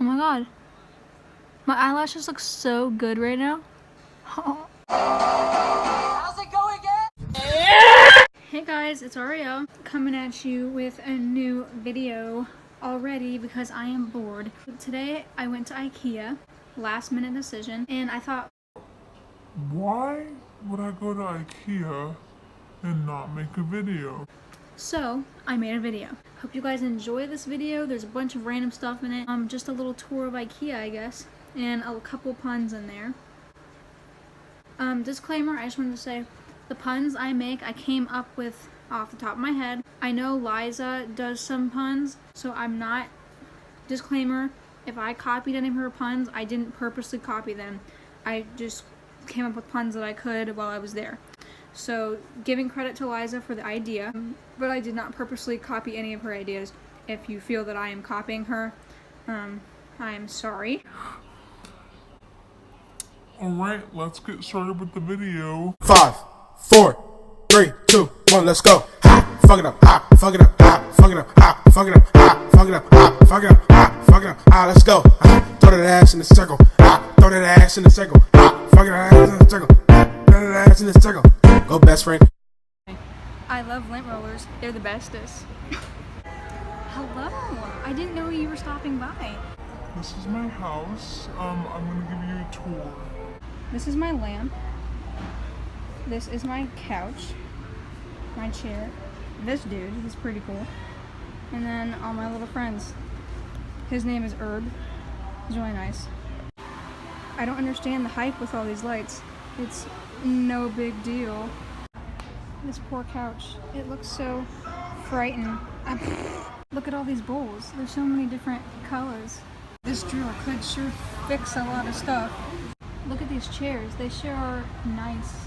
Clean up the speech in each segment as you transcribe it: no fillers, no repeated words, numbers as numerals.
my god. My eyelashes look so good right now. How's it going again? Hey guys, it's Ariel coming at you with a new video already because I am bored. Today I went to IKEA, last minute decision, and I thought, why would I go to IKEA and not make a video? so I made a video. Hope you guys enjoy this video. There's a bunch of random stuff in it. Just a little tour of IKEA, I guess, and a couple puns in there. Disclaimer, I just wanted to say, the puns I make, I came up with off the top of my head. I know Liza does some puns, so I'm not, disclaimer, if I copied any of her puns, I didn't purposely copy them. I just came up with puns that I could while I was there. So, giving credit to Liza for the idea, but I did not purposely copy any of her ideas. If you feel that I am copying her, I am sorry. Alright, let's get started with the video. 5, 4, 3, 2, 1, let's go. Ha, fuck it up, ha, fuck it up, ha, fuck it up, ha, fuck it up, ha, fuck it up, ha, fuck it up, ha, fuck it up, ha, let's go. Ha, throw that ass in the circle, ha, throw that ass in the circle, ha, fuck it up, ass in the circle, ha, throw that ass in the circle. Go, best friend. I love lint rollers. They're the bestest. Hello. I didn't know you were stopping by. This is my house. I'm gonna give you a tour. This is my lamp. This is my couch. My chair. This dude, he's pretty cool. And then all my little friends. His name is Herb. He's really nice. I don't understand the hype with all these lights. It's no big deal. This poor couch. It looks so frightened. Look at all these bowls. There's so many different colors. This drill could sure fix a lot of stuff. Look at these chairs. They sure are nice.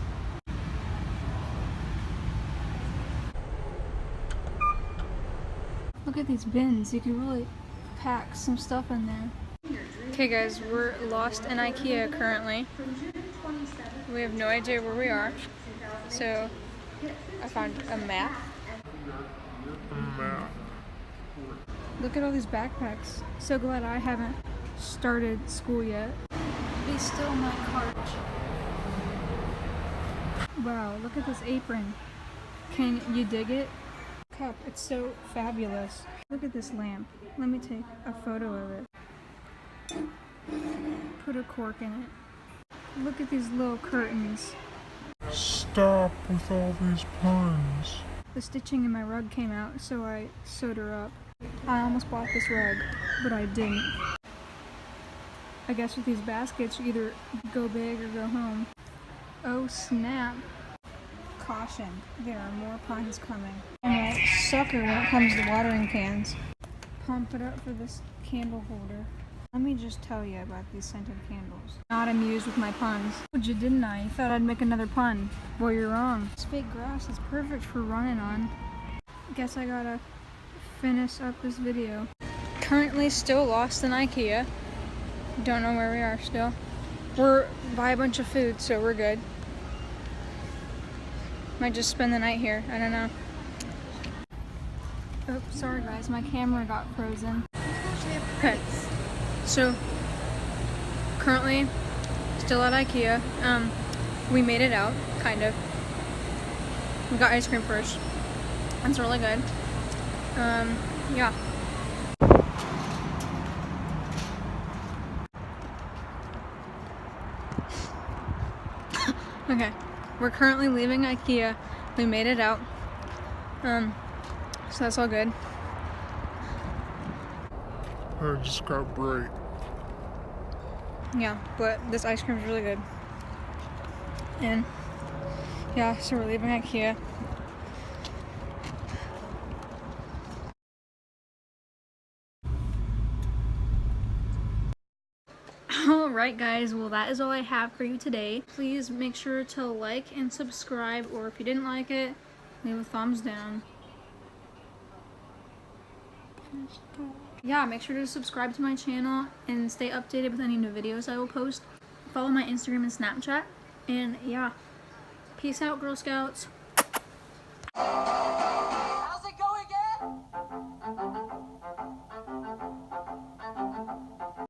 Look at these bins. You could really pack some stuff in there. Okay guys, we're lost in IKEA currently. We have no idea where we are. So I found a map. Look at all these backpacks. So glad I haven't started school yet. Be still my cart. Wow, look at this apron. Can you dig it? Cup, it's so fabulous. Look at this lamp. Let me take a photo of it. Put a cork in it. Look at these little curtains. Stop with all these puns. The stitching in my rug came out, so I sewed her up. I almost bought this rug, but I didn't. I guess with these baskets, you either go big or go home. Oh snap. Caution, there are more puns coming. I'm a sucker when it comes to watering cans. Pump it up for this candle holder. Let me just tell you about these scented candles. Not amused with my puns. Told you, didn't I? You thought I'd make another pun. Well, you're wrong. This fake grass is perfect for running on. Guess I gotta finish up this video. Currently still lost in IKEA. Don't know where we are still. We're by a bunch of food, so we're good. Might just spend the night here. I don't know. Oh, sorry guys, my camera got frozen. Okay. So, currently, still at IKEA. We made it out, kind of. We got ice cream first. It's really good. Yeah. Okay, we're currently leaving IKEA. We made it out. So that's all good. I just got break. Yeah, but this ice cream is really good. And yeah, so we're leaving IKEA. Alright guys, well that is all I have for you today. Please make sure to like and subscribe, or if you didn't like it, leave a thumbs down. Yeah, make sure to subscribe to my channel and stay updated with any new videos I will post. Follow my Instagram and Snapchat. And yeah, peace out, Girl Scouts.